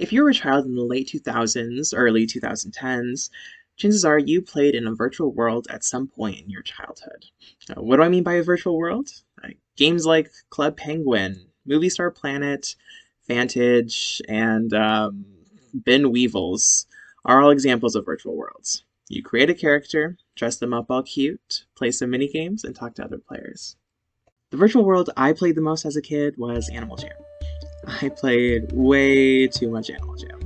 If you were a child in the late 2000s, early 2010s, chances are you played in a virtual world at some point in your childhood. What do I mean by a virtual world? Games like Club Penguin, Movie Star Planet, Vantage, and Bin Weevils are all examples of virtual worlds. You create a character, dress them up all cute, play some mini games, and talk to other players. The virtual world I played the most as a kid was Animal Jam. I played way too much Animal Jam.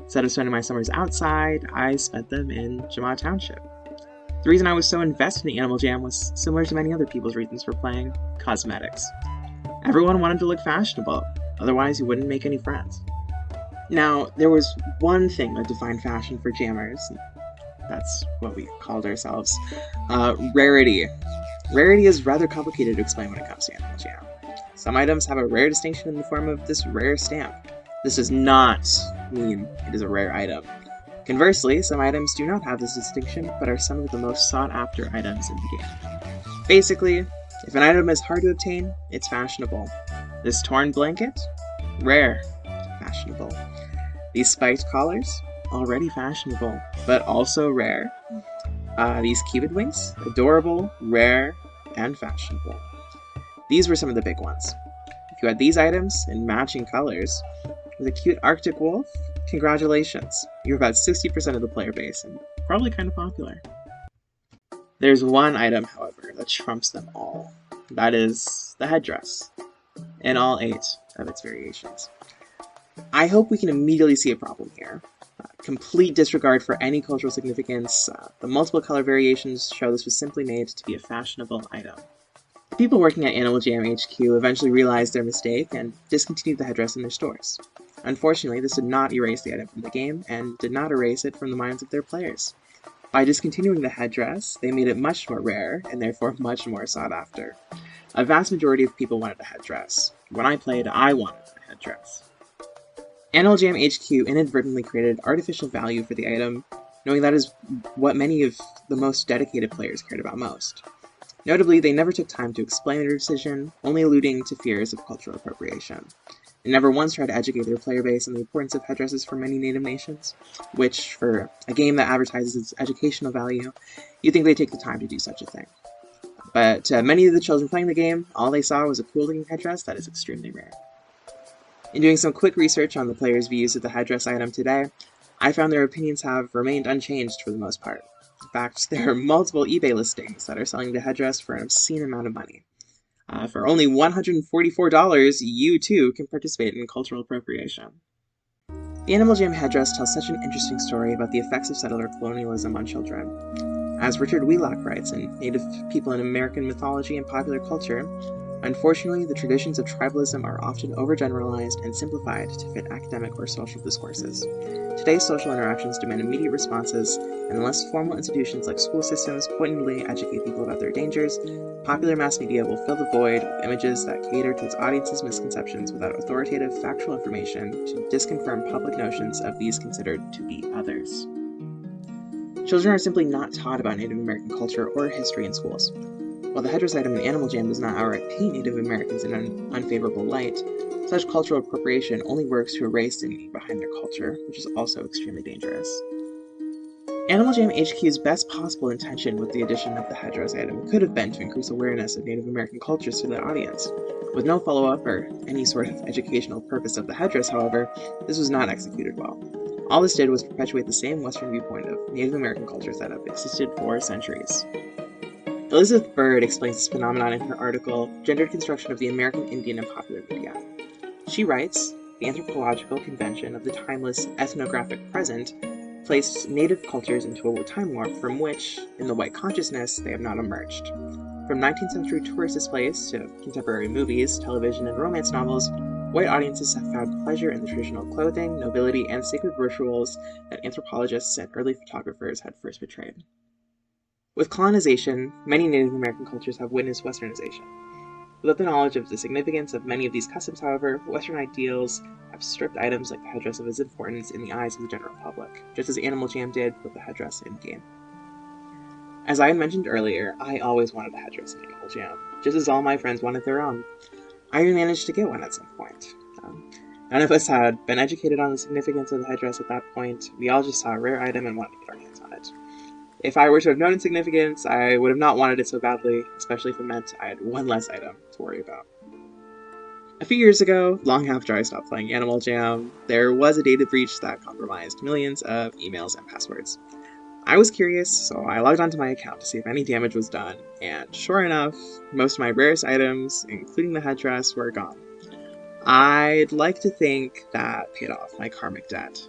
Instead of spending my summers outside, I spent them in Jamad Township. The reason I was so invested in Animal Jam was similar to many other people's reasons for playing: cosmetics. Everyone wanted to look fashionable, otherwise you wouldn't make any friends. Now, there was one thing that defined fashion for jammers. That's what we called ourselves. Rarity. Rarity is rather complicated to explain when it comes to Animal Jam. Some items have a rare distinction in the form of this rare stamp. This does not mean it is a rare item. Conversely, some items do not have this distinction, but are some of the most sought-after items in the game. Basically, if an item is hard to obtain, it's fashionable. This torn blanket? Rare. Fashionable. These spiked collars? Already fashionable, but also rare. These cupid wings? Adorable, rare, and fashionable. These were some of the big ones. If you had these items in matching colors, with a cute Arctic wolf, congratulations. You're about 60% of the player base, and probably kind of popular. There's one item, however, that trumps them all. That is the headdress, in all 8 of its variations. I hope we can immediately see a problem here. Complete disregard for any cultural significance. The multiple color variations show this was simply made to be a fashionable item. The people working at Animal Jam HQ eventually realized their mistake and discontinued the headdress in their stores. Unfortunately, this did not erase the item from the game, and did not erase it from the minds of their players. By discontinuing the headdress, they made it much more rare, and therefore much more sought after. A vast majority of people wanted a headdress. When I played, I wanted a headdress. Animal Jam HQ inadvertently created artificial value for the item, knowing that is what many of the most dedicated players cared about most. Notably, they never took time to explain their decision, only alluding to fears of cultural appropriation. They never once tried to educate their player base on the importance of headdresses for many native nations, which, for a game that advertises its educational value, you'd think they'd take the time to do such a thing. But many of the children playing the game, all they saw was a cool-looking headdress that is extremely rare. In doing some quick research on the players' views of the headdress item today, I found their opinions have remained unchanged for the most part. In fact, there are multiple eBay listings that are selling the headdress for an obscene amount of money. For only $144, you too can participate in cultural appropriation. The Animal Jam headdress tells such an interesting story about the effects of settler colonialism on children. As Richard Wheelock writes in Native People in American Mythology and Popular Culture, unfortunately, the traditions of tribalism are often overgeneralized and simplified to fit academic or social discourses. Today's social interactions demand immediate responses, and unless formal institutions like school systems pointedly educate people about their dangers, popular mass media will fill the void with images that cater to its audience's misconceptions without authoritative, factual information to disconfirm public notions of these considered to be others. Children are simply not taught about Native American culture or history in schools. While the headdress item in Animal Jam does not outright paint Native Americans in an unfavorable light, such cultural appropriation only works to erase the meaning behind their culture, which is also extremely dangerous. Animal Jam HQ's best possible intention with the addition of the headdress item could have been to increase awareness of Native American cultures to their audience. With no follow-up or any sort of educational purpose of the headdress, however, this was not executed well. All this did was perpetuate the same Western viewpoint of Native American cultures that have existed for centuries. Elizabeth Bird explains this phenomenon in her article, Gendered Construction of the American Indian in Popular Media. She writes, the anthropological convention of the timeless ethnographic present placed native cultures into a time warp from which, in the white consciousness, they have not emerged. From 19th century tourist displays to contemporary movies, television, and romance novels, white audiences have found pleasure in the traditional clothing, nobility, and sacred rituals that anthropologists and early photographers had first portrayed. With colonization, many Native American cultures have witnessed westernization. Without the knowledge of the significance of many of these customs, however, Western ideals have stripped items like the headdress of its importance in the eyes of the general public, just as Animal Jam did with the headdress in-game. As I had mentioned earlier, I always wanted a headdress in Animal Jam, just as all my friends wanted their own. I even managed to get one at some point. None of us had been educated on the significance of the headdress at that point. We all just saw a rare item and wanted to get our hands on it. If I were to have known its significance, I would have not wanted it so badly, especially if it meant I had one less item to worry about. A few years ago, long after I stopped playing Animal Jam, there was a data breach that compromised millions of emails and passwords. I was curious, so I logged onto my account to see if any damage was done, and sure enough, most of my rarest items, including the headdress, were gone. I'd like to think that paid off my karmic debt.